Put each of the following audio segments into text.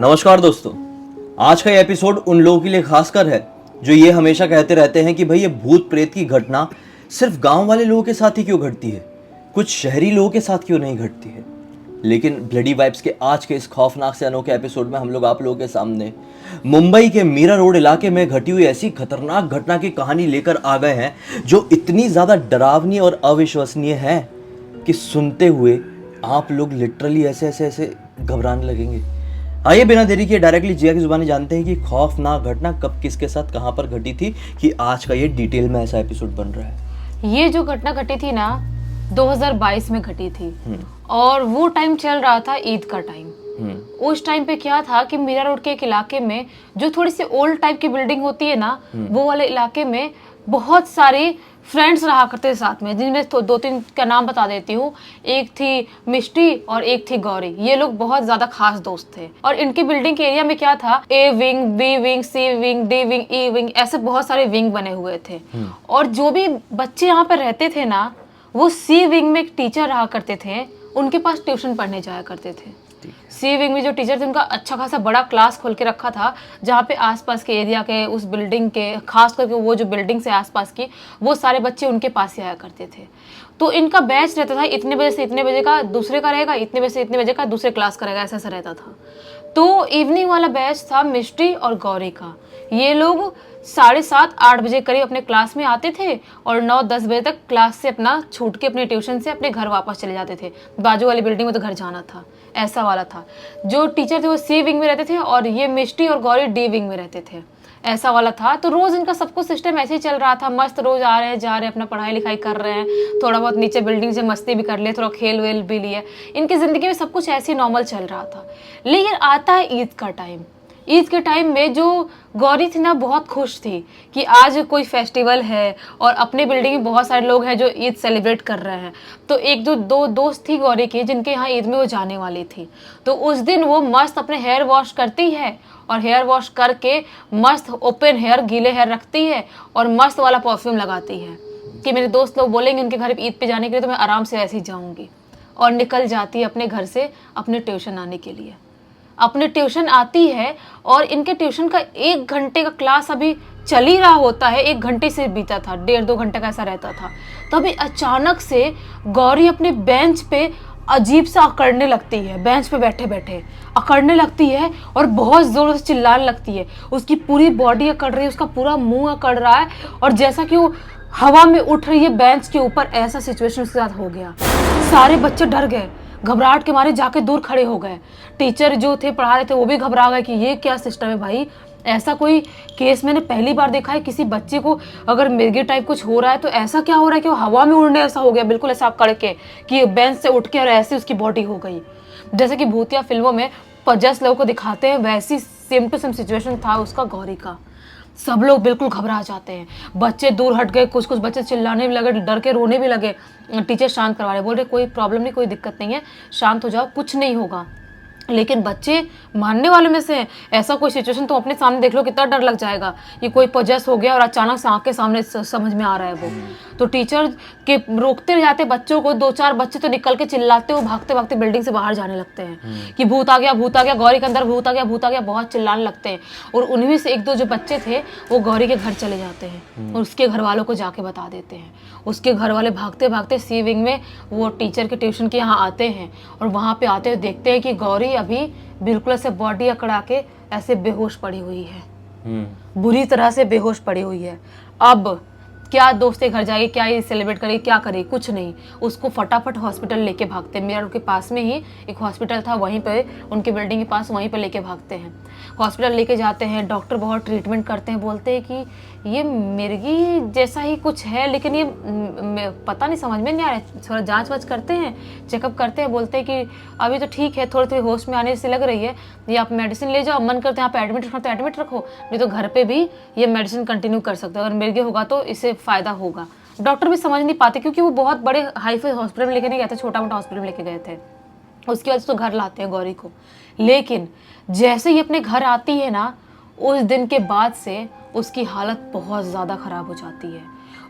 नमस्कार दोस्तों, आज का ये एपिसोड उन लोगों के लिए खासकर है जो ये हमेशा कहते रहते हैं कि भाई ये भूत प्रेत की घटना सिर्फ गांव वाले लोगों के साथ ही क्यों घटती है, कुछ शहरी लोगों के साथ क्यों नहीं घटती है। लेकिन ब्लडी वाइब्स के आज के इस खौफनाक से अनोखे एपिसोड में हम लोग आप लोगों के सामने मुंबई के मीरा रोड इलाके में घटी हुई ऐसी खतरनाक घटना की कहानी लेकर आ गए हैं जो इतनी ज़्यादा डरावनी और अविश्वसनीय है कि सुनते हुए आप लोग लिटरली ऐसे ऐसे ऐसे घबराने लगेंगे। आइए बिना देरी किए डायरेक्टली जिया की जुबानी जानते हैं कि खौफनाक घटना कब किसके साथ कहां पर घटी थी कि आज का ये डिटेल में ऐसा एपिसोड बन रहा है। ये जो घटना घटी थी ना 2022 में घटी थी और वो टाइम चल रहा था ईद का टाइम। उस टाइम पे क्या था कि मीरा रोड के एक इलाके में जो थोड़ी सी ओल्ड टाइप की बिल्डिंग होती है ना, वो वाले इलाके में बहुत सारे फ्रेंड्स रहा करते थे साथ में, जिनमें दो तीन का नाम बता देती हूँ। एक थी मिष्टी और एक थी गौरी। ये लोग बहुत ज्यादा खास दोस्त थे और इनकी बिल्डिंग के एरिया में क्या था, A wing, B wing, C wing, D wing, E wing, ऐसे बहुत सारे विंग बने हुए थे। और जो भी बच्चे यहाँ पे रहते थे ना, वो सी विंग में एक टीचर रहा करते थे, उनके पास ट्यूशन पढ़ने जाया करते थे। सी विंग में जो टीचर थे उनका अच्छा खासा बड़ा क्लास खोल के रखा था, जहाँ पे आसपास के एरिया के उस बिल्डिंग के, खास करके वो जो बिल्डिंग से आसपास की, वो सारे बच्चे उनके पास ही आया करते थे। तो इनका बैच रहता था, इतने बजे से इतने बजे का दूसरे का रहेगा, इतने बजे से इतने बजे का दूसरे क्लास का रहेगा, ऐसा ऐसा रहता था। तो इवनिंग वाला बैच था मिष्टी और गौरी का। ये लोग 7:30-8 बजे करीब अपने क्लास में आते थे और 9-10 बजे तक क्लास से अपना छूट के अपने ट्यूशन से अपने घर वापस चले जाते थे। बाजू वाली बिल्डिंग में तो घर जाना था, ऐसा वाला था। जो टीचर थे वो सी विंग में रहते थे और ये मिष्टी और गौरी डी विंग में रहते थे, ऐसा वाला था। तो रोज इनका सब कुछ सिस्टम ऐसे ही चल रहा था, मस्त रोज आ रहे हैं जा रहे हैं, अपना पढ़ाई लिखाई कर रहे हैं, थोड़ा बहुत नीचे बिल्डिंग से मस्ती भी कर लिए, थोड़ा खेल वेल भी लिए। इनकी जिंदगी में सब कुछ ऐसे नॉर्मल चल रहा था। लेकिन आता है ईद का टाइम। ईद के टाइम में जो गौरी थी ना, बहुत खुश थी कि आज कोई फेस्टिवल है और अपने बिल्डिंग में बहुत सारे लोग हैं जो ईद सेलिब्रेट कर रहे हैं। तो एक जो दो दोस्त थी गौरी की, जिनके यहाँ ईद में वो जाने वाली थी, तो उस दिन वो मस्त अपने हेयर वॉश करती है और हेयर वॉश करके मस्त ओपन हेयर, गीले हेयर रखती है और मस्त वाला परफ्यूम लगाती है कि मेरे दोस्त लोग बोलेंगे उनके घर ईद पे जाने के लिए, तो मैं आराम से ऐसे ही जाऊँगी। और निकल जाती है अपने घर से अपने ट्यूशन आने के लिए। अपने ट्यूशन आती है और इनके ट्यूशन का 1 घंटे का क्लास अभी चल ही रहा होता है, 1 घंटे से बीता था, 1.5-2 घंटे का ऐसा रहता था। तभी अचानक से गौरी अपने बेंच पे अजीब सा अकड़ने लगती है, बेंच पे बैठे बैठे अकड़ने लगती है और बहुत जोर से चिल्लाने लगती है। उसकी पूरी बॉडी अकड़ रही है, उसका पूरा मुंह अकड़ रहा है और जैसा कि वो हवा में उठ रही है बेंच के ऊपर, ऐसा सिचुएशन उसके साथ हो गया। सारे बच्चे डर गए, घबराहट के मारे जाके दूर खड़े हो गए। टीचर जो थे पढ़ा रहे थे वो भी घबरा गए कि ये क्या सिस्टम है भाई, ऐसा कोई केस मैंने पहली बार देखा है। किसी बच्चे को अगर मिर्गी टाइप कुछ हो रहा है तो ऐसा क्या हो रहा है कि वो हवा में उड़ने ऐसा हो गया, बिल्कुल ऐसा अकड़ के कि बेंच से उठ के और ऐसे उसकी बॉडी हो गई। जैसे कि भूतिया फिल्मों में 50 लोगों को दिखाते हैं, वैसी सेम टू सेम सिचुएशन था उसका गौरी का। सब लोग बिल्कुल घबरा जाते हैं, बच्चे दूर हट गए, कुछ कुछ बच्चे चिल्लाने भी लगे, डर के रोने भी लगे। टीचर शांत करवा रहे, बोल रहे कोई प्रॉब्लम नहीं, कोई दिक्कत नहीं है, शांत हो जाओ, कुछ नहीं होगा। लेकिन बच्चे मानने वालों में से हैं। ऐसा कोई सिचुएशन तो अपने सामने देख लो, कितना डर लग जाएगा कि कोई पजेस हो गया और अचानक से आंख के सामने समझ में आ रहा है वो। तो टीचर के रोकते जाते बच्चों को, 2-4 बच्चे तो निकल के चिल्लाते हुए भागते भागते बिल्डिंग से बाहर जाने लगते हैं कि भूत आ गया, भूत आ गया, गौरी के अंदर भूत आ गया, भूत आ गया, बहुत चिल्लाने लगते हैं। और उनमें से 1-2 जो बच्चे थे वो गौरी के घर चले जाते हैं और उसके घर वालों को जाके बता देते हैं। उसके घर वाले भागते भागते सी विंग में वो टीचर के ट्यूशन के यहाँ आते हैं और वहाँ पे आते हुए देखते हैं कि गौरी अभी बिल्कुल ऐसे बॉडी अकड़ा के ऐसे बेहोश पड़ी हुई है, बुरी तरह से बेहोश पड़ी हुई है। अब क्या दोस्त के घर जाएगी, क्या ये सेलिब्रेट करेगी, क्या करेगी, कुछ नहीं। उसको फटाफट हॉस्पिटल लेके भागते हैं। मेरा उनके पास में ही एक हॉस्पिटल था, वहीं पे उनके बिल्डिंग के पास, वहीं पे लेके भागते हैं। हॉस्पिटल लेके जाते हैं, डॉक्टर बहुत ट्रीटमेंट करते हैं, बोलते हैं कि ये मिर्गी जैसा ही कुछ है, लेकिन ये पता नहीं, समझ में नहीं आ रहा है। थोड़ा जाँच वाँच करते हैं, चेकअप करते हैं, बोलते हैं कि अभी तो ठीक है, थोड़ी थोड़ी होश में आने से लग रही है, ये आप मेडिसिन ले जाओ, मन करते हैं आप एडमिट रखो तो एडमिट रखो, नहीं तो घर पे भी ये मेडिसिन कंटिन्यू कर सकते हो, अगर मिर्गी होगा तो इससे फ़ायदा होगा। डॉक्टर भी समझ नहीं पाते क्योंकि वो बहुत बड़े हाईफाई हॉस्पिटल में लेके नहीं गए थे, छोटा मोटा हॉस्पिटल में लेके गए थे। उसकी वजह से तो घर लाते हैं गौरी को। लेकिन जैसे ही अपने घर आती है ना, उस दिन के बाद से उसकी हालत बहुत ज़्यादा ख़राब हो जाती है।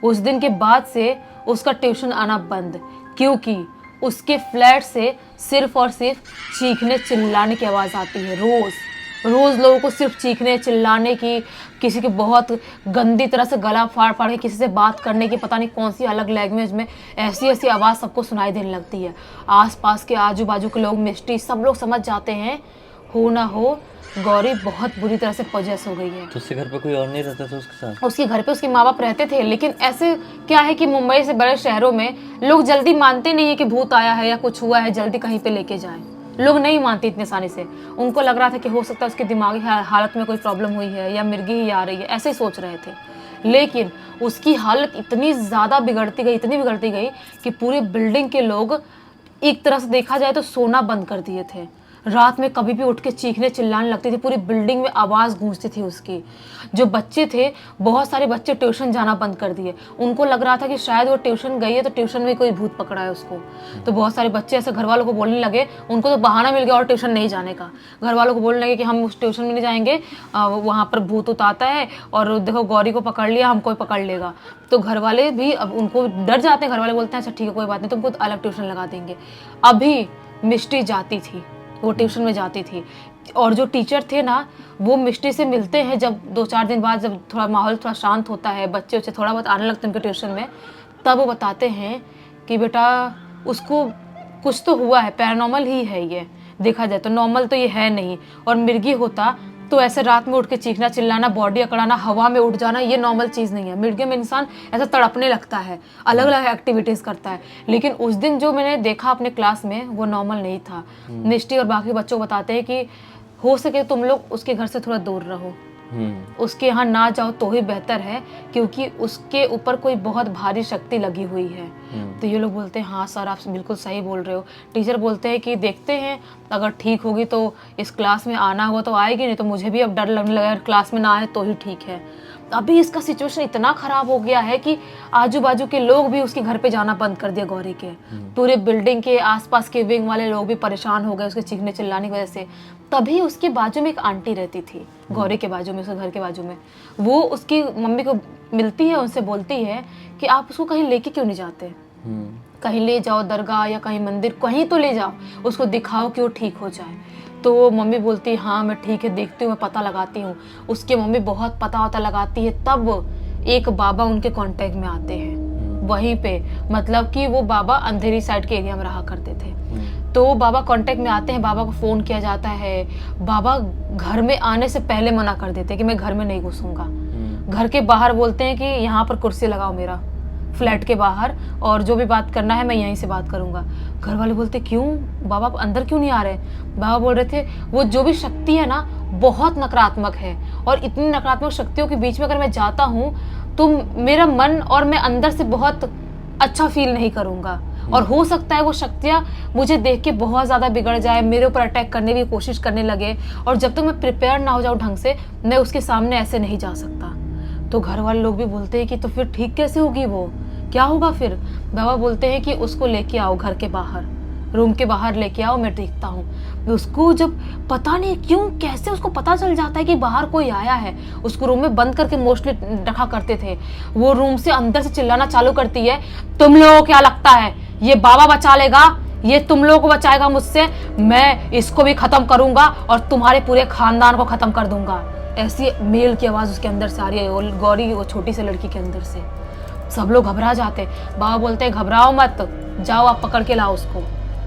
उस दिन के बाद से उसका ट्यूशन आना बंद, क्योंकि उसके फ्लैट से सिर्फ और सिर्फ चीखने चिल्लाने की आवाज़ आती है रोज़। रोज लोगों को सिर्फ चीखने चिल्लाने की, किसी के बहुत गंदी तरह से गला फाड़ फाड़ के किसी से बात करने की, पता नहीं कौन सी अलग लैंग्वेज में ऐसी ऐसी आवाज़ सबको सुनाई देने लगती है। आसपास के आजू बाजू के लोग, मिस्टी, सब लोग समझ जाते हैं हो ना हो गौरी बहुत बुरी तरह से पॉजेस हो गई है। तो उसके घर पे कोई और नहीं रहता था उसके साथ? उसके घर पे उसके माँ बाप रहते थे, लेकिन ऐसे क्या है कि मुंबई से बड़े शहरों में लोग जल्दी मानते नहीं है कि भूत आया है या कुछ हुआ है, जल्दी कहीं पे लेके जाए। लोग नहीं मानते इतने आसानी से। उनको लग रहा था कि हो सकता है उसकी दिमागी हालत में कोई प्रॉब्लम हुई है या मिर्गी ही आ रही है, ऐसे ही सोच रहे थे। लेकिन उसकी हालत इतनी ज़्यादा बिगड़ती गई, इतनी बिगड़ती गई कि पूरे बिल्डिंग के लोग एक तरह से देखा जाए तो सोना बंद कर दिए थे। रात में कभी भी उठ के चीखने चिल्लाने लगती थी, पूरी बिल्डिंग में आवाज़ गूंजती थी उसकी। जो बच्चे थे, बहुत सारे बच्चे ट्यूशन जाना बंद कर दिए। उनको लग रहा था कि शायद वो ट्यूशन गई है तो ट्यूशन में कोई भूत पकड़ा है उसको। तो बहुत सारे बच्चे ऐसे घर वालों को बोलने लगे, उनको तो बहाना मिल गया और ट्यूशन नहीं जाने का। घर वालों को बोलने लगे कि हम उस ट्यूशन में नहीं जाएंगे, वहाँ पर भूत उतारता है और देखो गौरी को पकड़ लिया, हमको पकड़ लेगा। तो घर वाले भी अब उनको डर जाते हैं। घर वाले बोलते हैं अच्छा ठीक है कोई बात नहीं, तुमको अलग ट्यूशन लगा देंगे। अभी मिष्टी जाती थी, वो ट्यूशन में जाती थी, और जो टीचर थे ना वो मिष्टी से मिलते हैं जब 2-4 दिन बाद, जब थोड़ा माहौल थोड़ा शांत होता है, बच्चे उच्चे थोड़ा बहुत आने लगते हैं उनके ट्यूशन में, तब वो बताते हैं कि बेटा उसको कुछ तो हुआ है, पैरानॉर्मल ही है ये, देखा जाए तो नॉर्मल तो ये है नहीं। और मिर्गी होता तो ऐसे रात में उठ के चीखना चिल्लाना, बॉडी अकड़ाना, हवा में उठ जाना, ये नॉर्मल चीज़ नहीं है। मिर्गी में इंसान ऐसा तड़पने लगता है, अलग अलग एक्टिविटीज़ करता है। लेकिन उस दिन जो मैंने देखा अपने क्लास में वो नॉर्मल नहीं था। मिष्टी और बाकी बच्चों को बताते हैं कि हो सके तुम लोग उसके घर से थोड़ा दूर रहो, उसके यहाँ ना जाओ तो ही बेहतर है, क्योंकि उसके ऊपर कोई बहुत भारी शक्ति लगी हुई है। तो ये लोग बोलते हैं हाँ सर आप बिल्कुल सही बोल रहे हो। टीचर बोलते हैं कि देखते हैं अगर ठीक होगी तो इस क्लास में आना हुआ तो आएगी, नहीं तो मुझे भी अब डर लगने लगा क्लास में ना आए तो ही ठीक है। अभी इसका सिचुएशन इतना खराब हो गया है कि आजू बाजू के लोग भी उसके घर पे जाना बंद कर दिया गौरी के। पूरे बिल्डिंग के आसपास के विंग वाले लोग भी परेशान हो गए उसके चीखने चिल्लाने की वजह से। तभी उसके बाजू में एक आंटी रहती थी, गौरी के बाजू में, उसके घर के बाजू में। वो उसकी मम्मी को मिलती है, उनसे बोलती है कि आप उसको कहीं लेके क्यों नहीं जाते, कहीं ले जाओ दरगाह या कहीं मंदिर, कहीं तो ले जाओ, उसको दिखाओ कि वो ठीक हो जाए। तो मम्मी बोलती है हाँ मैं ठीक है देखती हूँ, मैं पता लगाती हूँ। उसकी मम्मी बहुत पता वता लगाती है, तब एक बाबा उनके कांटेक्ट में आते हैं वहीं पे, मतलब कि वो बाबा अंधेरी साइड के एरिया में रहा करते थे। तो बाबा कांटेक्ट में आते हैं, बाबा को फ़ोन किया जाता है। बाबा घर में आने से पहले मना कर देते हैं कि मैं घर में नहीं घुसूंगा। घर के बाहर बोलते हैं कि यहाँ पर कुर्सी लगाओ मेरा, फ्लैट के बाहर, और जो भी बात करना है मैं यहीं से बात करूंगा। घर वाले बोलते क्यों बाबा आप अंदर क्यों नहीं आ रहे? बाबा बोल रहे थे वो जो भी शक्ति है ना बहुत नकारात्मक है, और इतनी नकारात्मक शक्तियों के बीच में अगर मैं जाता हूँ तो मेरा मन और मैं अंदर से बहुत अच्छा फील नहीं करूँगा, और हो सकता है वो शक्तियाँ मुझे देख के बहुत ज़्यादा बिगड़ जाए, मेरे ऊपर अटैक करने की कोशिश करने लगे, और जब तक मैं प्रिपेयर ना हो जाऊँ ढंग से मैं उसके सामने ऐसे नहीं जा सकता। तो घर वाले लोग भी बोलते हैं कि तो फिर ठीक कैसे होगी, वो क्या होगा फिर? बाबा बोलते हैं कि उसको लेके आओ घर के बाहर, रूम के बाहर लेके आओ, मैं देखता हूँ। उसको जब पता नहीं क्यों कैसे उसको पता चल जाता है कि बाहर कोई आया है, उसको रूम में बंद करके मोस्टली रखा करते थे। वो रूम से अंदर से चिल्लाना चालू करती है, तुम लोगों को क्या लगता है ये बाबा बचा लेगा? ये तुम लोगों को बचाएगा मुझसे, मैं इसको भी खत्म करूंगा और तुम्हारे पूरे खानदान को खत्म कर दूंगा। ऐसी मेल की आवाज़ उसके अंदर से आ रही है, गौरी वो छोटी सी लड़की के अंदर से। सब लोग घबरा जाते। बाबा बोलते हैं घबराओ मत, जाओ आप पकड़ के लाओ उसको।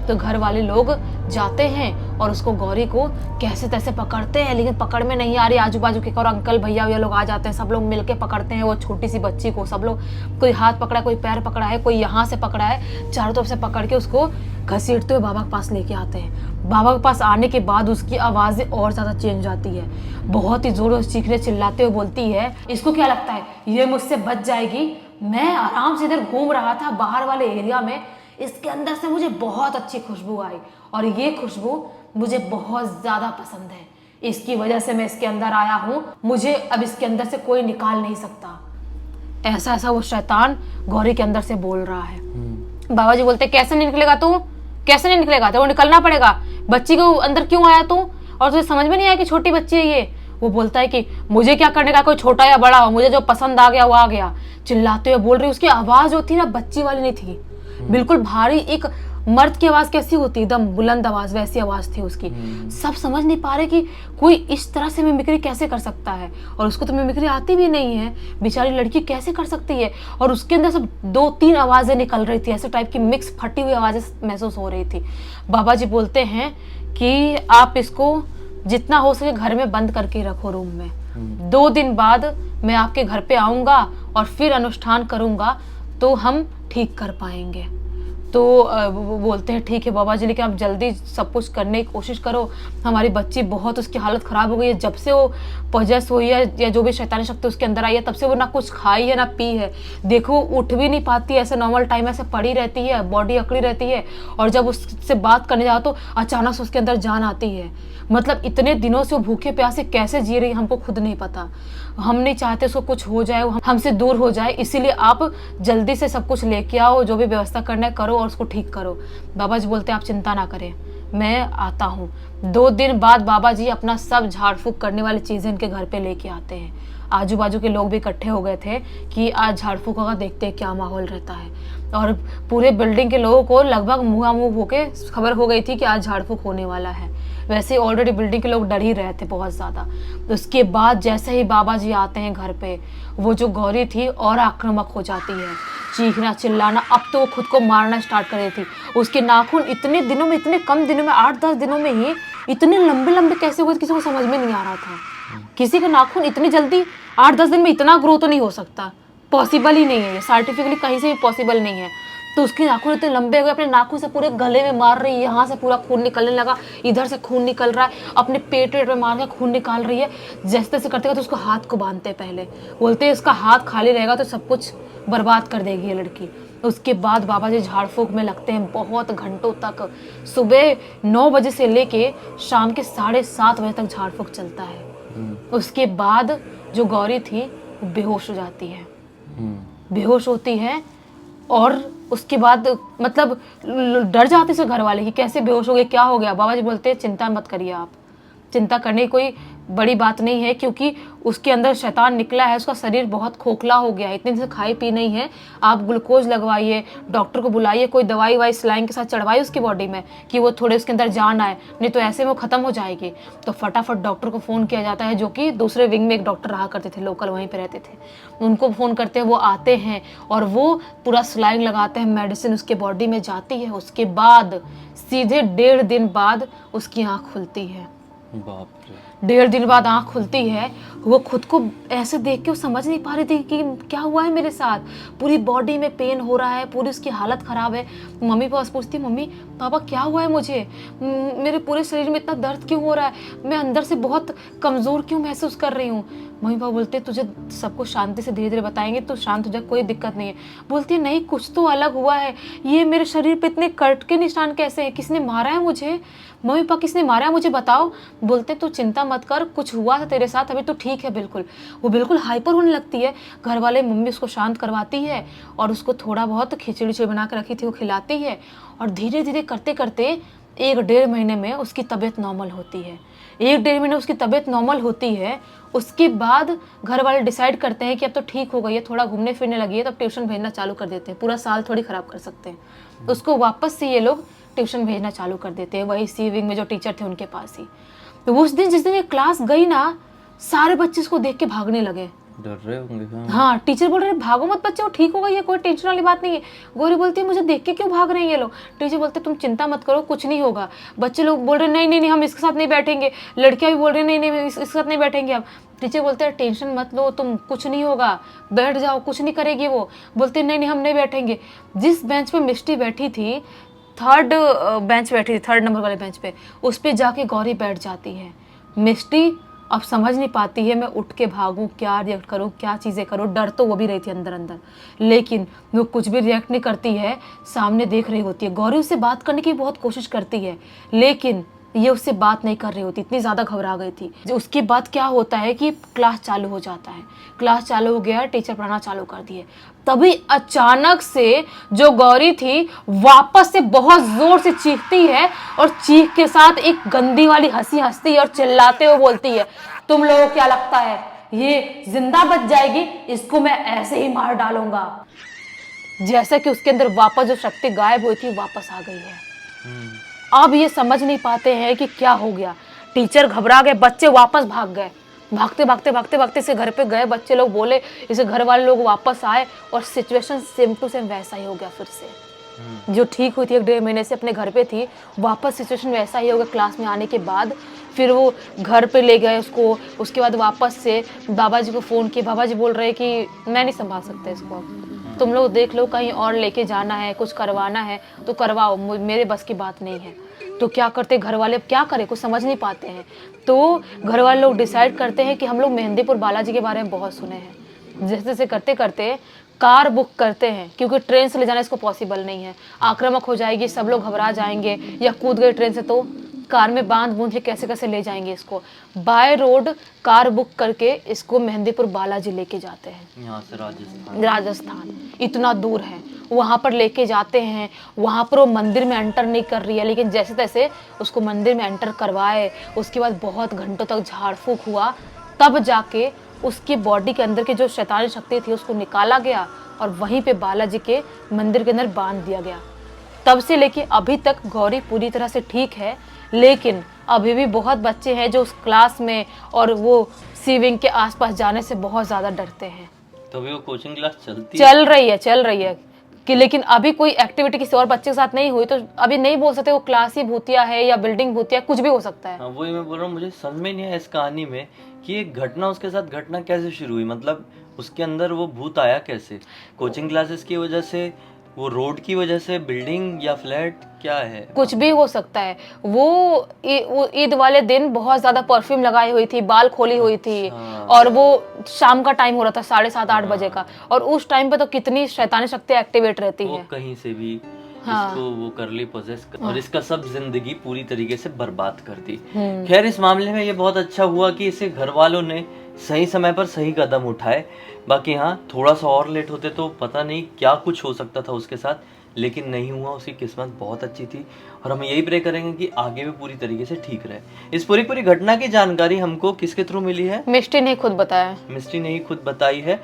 तो घर वाले लोग जाते हैं और उसको गौरी को कैसे तैसे पकड़ते हैं, लेकिन पकड़ में नहीं आ रही। आजू बाजू के और अंकल भैया लोग आ जाते हैं, सब लोग मिलके पकड़ते हैं वो छोटी सी बच्ची को। सब लोग, कोई हाथ पकड़ा है, कोई पैर पकड़ा है, कोई यहाँ से पकड़ा है, चारों तरफ से पकड़ के उसको घसीटते हुए बाबा के पास लेके आते हैं। बाबा के पास आने के बाद उसकी आवाज़ें और ज़्यादा चेंज हो जाती है, बहुत ही जोरों से चीखने चिल्लाते हुए बोलती है, इसको क्या लगता है ये मुझसे बच जाएगी? मैं आराम से इधर घूम रहा था बाहर वाले एरिया में, इसके अंदर से मुझे बहुत अच्छी खुशबू आई, और ये खुशबू मुझे बहुत ज़्यादा पसंद है, इसकी वजह से मैं इसके अंदर आया हूँ, मुझे अब इसके अंदर से कोई निकाल नहीं सकता। ऐसा ऐसा वो शैतान गौरी के अंदर से बोल रहा है। बाबा जी बोलते कैसे नहीं निकलेगा तू, कैसे नहीं निकलेगा? तो वो निकलना पड़ेगा, बच्ची को अंदर क्यों आया तू, और तुझे समझ में नहीं आया कि छोटी बच्ची है ये? वो बोलता है कि मुझे क्या करने का, कोई छोटा या बड़ा हो, मुझे जो पसंद आ गया वो आ गया। चिल्लाते हुए बोल रही, उसकी आवाज़ जो थी ना बच्ची वाली नहीं थी, बिल्कुल भारी, एक मर्द की आवाज कैसी होती है, एकदम बुलंद आवाज, वैसी आवाज थी उसकी। सब समझ नहीं पा रहे कि कोई इस तरह से मिमिक्री कैसे कर सकता है, और उसको तो मिमिक्री आती भी नहीं है, बेचारी लड़की कैसे कर सकती है। और उसके अंदर सब 2-3 आवाजें निकल रही थी, ऐसे टाइप की मिक्स फटी हुई आवाजें महसूस हो रही थी। बाबा जी बोलते हैं कि आप इसको जितना हो सके घर में बंद करके रखो रूम में, 2 दिन बाद मैं आपके घर पे आऊंगा और फिर अनुष्ठान करूंगा तो हम ठीक कर पाएंगे। तो वो बोलते हैं ठीक है बाबा जी, लेकिन आप जल्दी सब कुछ करने की कोशिश करो, हमारी बच्ची बहुत, उसकी हालत ख़राब हो गई है, जब से वो पॉजेस हुई है या जो भी शैतानी शक्ति उसके अंदर आई है, तब से वो ना कुछ खाई है ना पी है। देखो उठ भी नहीं पाती, ऐसे नॉर्मल टाइम ऐसे पड़ी रहती है, बॉडी अकड़ी रहती है, और जब उससे बात करने जाओ तो अचानक से उसके अंदर जान आती है। मतलब इतने दिनों से वो भूखे प्यासे कैसे जी रही है हमको खुद नहीं पता। हम नहीं चाहते उसको कुछ हो जाए, हमसे दूर हो जाए, इसीलिए आप जल्दी से सब कुछ लेके आओ, जो भी व्यवस्था करना है करो और उसको ठीक करो। बाबा जी बोलते हैं आप चिंता ना करें, मैं आता हूँ। 2 दिन बाद बाबा जी अपना सब झाड़ फूक करने वाली चीज़ें इनके घर पे लेके आते हैं। आजू बाजू के लोग भी इकट्ठे हो गए थे कि आज झाड़ फूक होगा, देखते हैं क्या माहौल रहता है। और पूरे बिल्डिंग के लोगों को लगभग मुँह होके खबर हो गई थी कि आज झाड़ फूक होने वाला है। वैसे ऑलरेडी बिल्डिंग के लोग डर ही रहे थे बहुत ज़्यादा। उसके बाद जैसे ही बाबा जी आते हैं घर पे, वो जो गौरी थी और आक्रामक हो जाती है, चीखना चिल्लाना, अब तो वो खुद को मारना स्टार्ट कर रही थी। उसके नाखून इतने दिनों में, इतने कम दिनों में, 8-10 दिनों में ही इतने लंबे लंबे कैसे हुए, किसी को समझ में नहीं आ रहा था। किसी का नाखून इतनी जल्दी 8-10 दिन में इतना ग्रो तो नहीं हो सकता, पॉसिबल ही नहीं है, ये साइंटिफिकली कहीं से भी पॉसिबल नहीं है। तो उसके नाखून इतने लंबे हो गए, अपने नाखून से पूरे गले में मार रही है, यहाँ से पूरा खून निकलने लगा, इधर से खून निकल रहा है, अपने पेट में मार के खून निकाल रही है। जैसे तैसे करते करते उसको हाथ को बांधते, पहले बोलते हैं इसका हाथ खाली रहेगा तो सब कुछ बर्बाद कर देगी ये लड़की। उसके बाद बाबा जी झाड़ फूक में लगते हैं बहुत घंटों तक, सुबह 9 बजे से लेके शाम के 7:30 बजे तक झाड़ फूक चलता है। उसके बाद जो गौरी थी वो बेहोश हो जाती है, बेहोश होती है, और उसके बाद मतलब डर जाते से घर वाले कि कैसे बेहोश हो गए, क्या हो गया। बाबा जी बोलते हैं चिंता मत करिए आप, चिंता करने की कोई बड़ी बात नहीं है, क्योंकि उसके अंदर शैतान निकला है, उसका शरीर बहुत खोखला हो गया है, इतने दिन से खाई पी नहीं है। आप ग्लूकोज लगवाइए, डॉक्टर को बुलाइए, कोई दवाई वाई सलाइन के साथ चढ़वाइए उसकी बॉडी में कि वो थोड़े उसके अंदर जान आए, नहीं तो ऐसे में वो ख़त्म हो जाएगी। तो फटाफट डॉक्टर को फ़ोन किया जाता है, जो कि दूसरे विंग में एक डॉक्टर रहा करते थे, लोकल वहीं पर रहते थे, उनको फ़ोन करते हैं, वो आते हैं और वो पूरा सलाइन लगाते हैं, मेडिसिन उसके बॉडी में जाती है। उसके बाद सीधे 1.5 दिन बाद उसकी आँख खुलती है। बाप रे। 1.5 दिन बाद आँख खुलती है, वो खुद को ऐसे देख के वो समझ नहीं पा रही थी कि क्या हुआ है मेरे साथ, पूरी बॉडी में पेन हो रहा है, पूरी उसकी हालत ख़राब है। मम्मी पास पूछती, मम्मी पापा क्या हुआ है मुझे, मेरे पूरे शरीर में इतना दर्द क्यों हो रहा है, मैं अंदर से बहुत कमज़ोर क्यों महसूस कर रही हूँ। मम्मी पापा बोलते तुझे सबको शांति से धीरे धीरे बताएंगे, तो शांत हो जाए, कोई दिक्कत नहीं है। बोलती है नहीं कुछ तो अलग हुआ है, ये मेरे शरीर पे इतने कट के निशान कैसे हैं, किसने मारा है मुझे, मम्मी पापा किसने मारा है मुझे बताओ। बोलते तू चिंता मत कर, कुछ हुआ था तेरे साथ, अभी तो ठीक है बिल्कुल। वो बिल्कुल हाइपर होने लगती है। घर वाले, मम्मी उसको शांत करवाती है और उसको थोड़ा बहुत खिचड़ी उचड़ी बना के रखी थी वो खिलाती है, और धीरे धीरे करते करते 1-1.5 महीने में उसकी तबीयत नॉर्मल होती है। 1-1.5 महीने उसकी तबीयत नॉर्मल होती है। उसके बाद घर वाले डिसाइड करते हैं कि अब तो ठीक हो गई है, थोड़ा घूमने फिरने लगी है, तो ट्यूशन भेजना चालू कर देते हैं। पूरा साल थोड़ी ख़राब कर सकते हैं। उसको वापस से ये लोग ट्यूशन भेजना चालू कर देते हैं, वही सी विंग में जो टीचर थे उनके पास ही। तो उस दिन जिस दिन ये क्लास गई ना, सारे बच्चे इसको देख के भागने लगे, डर रहे होंगे। हाँ टीचर बोल रहे भागो मत बच्चे, वो ठीक हो गई है, कोई टेंशन वाली बात नहीं है। गौरी बोलती है मुझे देख के क्यों भाग रहे हैं ये लोग। टीचर बोलते तुम चिंता मत करो, कुछ नहीं होगा। बच्चे लोग बोल रहे नहीं नहीं नहीं हम इसके साथ नहीं बैठेंगे, लड़कियां भी बोल रही नहीं नहीं इसके साथ नहीं बैठेंगे हम। टीचर बोलते हैं टेंशन मत लो तुम, कुछ नहीं होगा, बैठ जाओ, कुछ नहीं करेगी वो। बोलते नहीं नहीं हम नहीं बैठेंगे। जिस बेंच पे मिष्टी बैठी थी, 3rd बेंच बैठी थी, 3rd नंबर वाले बेंच पे, उस पर जाके गौरी बैठ जाती है। मिष्टी अब समझ नहीं पाती है मैं उठ के भागूं, क्या रिएक्ट करूं, क्या चीज़ें करूं। डर तो वो भी रही थी अंदर अंदर, लेकिन वो कुछ भी रिएक्ट नहीं करती है, सामने देख रही होती है। गौरी उससे बात करने की बहुत कोशिश करती है, लेकिन ये उससे बात नहीं कर रही होती, इतनी ज़्यादा घबरा गई थी। उसके बाद क्या होता है कि क्लास चालू हो जाता है, क्लास चालू हो गया, टीचर पढ़ाना चालू कर दिए। तभी अचानक से जो गौरी थी वापस से बहुत जोर से चीखती है, और चीख के साथ एक गंदी वाली हंसी हंसती है और चिल्लाते हुए बोलती है तुम लोगों को क्या लगता है ये जिंदा बच जाएगी, इसको मैं ऐसे ही मार डालूंगा। जैसा कि उसके अंदर वापस जो शक्ति गायब हुई थी वापस आ गई है। अब ये समझ नहीं पाते हैं कि क्या हो गया। टीचर घबरा गए, बच्चे वापस भाग गए, भागते भागते भागते भागते इसे घर पे गए। बच्चे लोग बोले, इसे घर वाले लोग वापस आए और सिचुएशन सेम टू सेम वैसा ही हो गया। फिर से जो ठीक हुई थी 1-1.5 महीने से अपने घर पे थी, वापस सिचुएशन वैसा ही हो गया। क्लास में आने के बाद फिर वो घर पे ले गए उसको। उसके बाद वापस से बाबा जी को फ़ोन किया। बाबा जी बोल रहे कि मैं नहीं संभाल सकता इसको, अब तुम लोग देख लो, कहीं और लेके जाना है, कुछ करवाना है तो करवाओ, मेरे बस की बात नहीं है। तो क्या करते घर वाले, अब क्या करें, कुछ समझ नहीं पाते हैं। तो घर वाले लोग डिसाइड करते हैं कि हम लोग मेहंदीपुर बालाजी के बारे में बहुत सुने हैं। जैसे जैसे करते करते कार बुक करते हैं, क्योंकि ट्रेन से ले जाना इसको पॉसिबल नहीं है, आक्रामक हो जाएगी, सब लोग घबरा जाएंगे या कूद गए ट्रेन से तो कार में बांध बूंद के कैसे कैसे ले जाएंगे इसको। बाय रोड कार बुक करके इसको मेहंदीपुर बालाजी लेके जाते हैं। यहाँ से राजस्थान इतना दूर है, वहाँ पर लेके जाते हैं। वहाँ पर वो मंदिर में एंटर नहीं कर रही है, लेकिन जैसे तैसे उसको मंदिर में एंटर करवाए। उसके बाद बहुत घंटों तक झाड़ फूक हुआ, तब जाके उसकी बॉडी के अंदर की जो शैतानी शक्ति थी उसको निकाला गया और वहीं पे बालाजी के मंदिर के अंदर बांध दिया गया। तब से लेके अभी तक गौरी पूरी तरह से ठीक है, लेकिन अभी भी बहुत बच्चे हैं जो उस क्लास में और वो सीविंग के आसपास जाने से बहुत ज़्यादा डरते हैं। तो अभी वो कोचिंग क्लास चल रही है कि, लेकिन अभी कोई एक्टिविटी किसी और बच्चे के साथ नहीं हुई तो अभी नहीं बोल सकते वो क्लास ही भूतिया है या बिल्डिंग भूतिया, कुछ भी हो सकता है। हाँ, वही मैं बोल रहा हूँ, मुझे समझ में नहीं आया इस कहानी में कि एक घटना उसके साथ घटना कैसे शुरू हुई। मतलब उसके अंदर वो भूत आया कैसे? कोचिंग क्लासेस की वजह से, वो रोड की वजह से, बिल्डिंग या फ्लैट, क्या है? कुछ भी हो सकता है। वो ईद वाले दिन बहुत ज्यादा परफ्यूम लगाई हुई थी, बाल खोली हुई थी, और वो शाम का टाइम हो रहा था 7:30-8 बजे का, और उस टाइम पे तो कितनी शैतानी शक्ति एक्टिवेट रहती है। कहीं से भी इसको वो कर ली पोजेस और इसका सब जिंदगी पूरी तरीके से बर्बाद कर दी। खैर, इस मामले में ये बहुत अच्छा हुआ कि इसे घर वालों ने सही समय पर सही कदम उठाए। बाकी हाँ, थोड़ा सा और लेट होते तो पता नहीं क्या कुछ हो सकता था उसके साथ, लेकिन नहीं हुआ। उसकी किस्मत बहुत अच्छी थी और हम यही प्रे करेंगे कि आगे भी पूरी तरीके से ठीक रहे। इस पूरी घटना की जानकारी हमको किसके थ्रू मिली है? मिष्टी ने खुद बताया। मिष्टी ने ही खुद बताई है।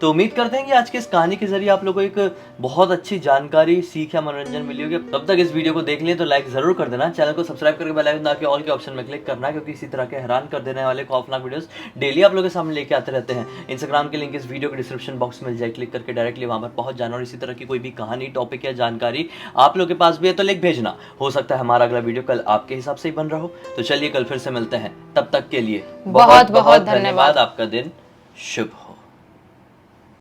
तो उम्मीद करते हैं कि आज की इस कहानी के जरिए आप लोगों को एक बहुत अच्छी जानकारी, सीख या मनोरंजन मिली होगी। तब तक इस वीडियो को देख लिए तो लाइक जरूर कर देना, चैनल को सब्सक्राइब करके बेल आइकन दबा ऑल के ऑप्शन में क्लिक करना, क्योंकि इसी तरह के हैरान कर देने वाले खौफनाक वीडियोस डेली आप लोगों के सामने लेके आते रहते हैं। इंस्टाग्राम के लिंक इस वीडियो के डिस्क्रिप्शन बॉक्स में मिल जाए, क्लिक करके डायरेक्टली वहां पर पहुंच जाना और इसी तरह की कोई भी कहानी, टॉपिक या जानकारी आप लोगों के पास भी है तो लिख भेजना। हो सकता है हमारा अगला वीडियो कल आपके हिसाब से ही बन रहा हो। तो चलिए कल फिर से मिलते हैं, तब तक के लिए बहुत बहुत धन्यवाद। आपका दिन शुभ हो।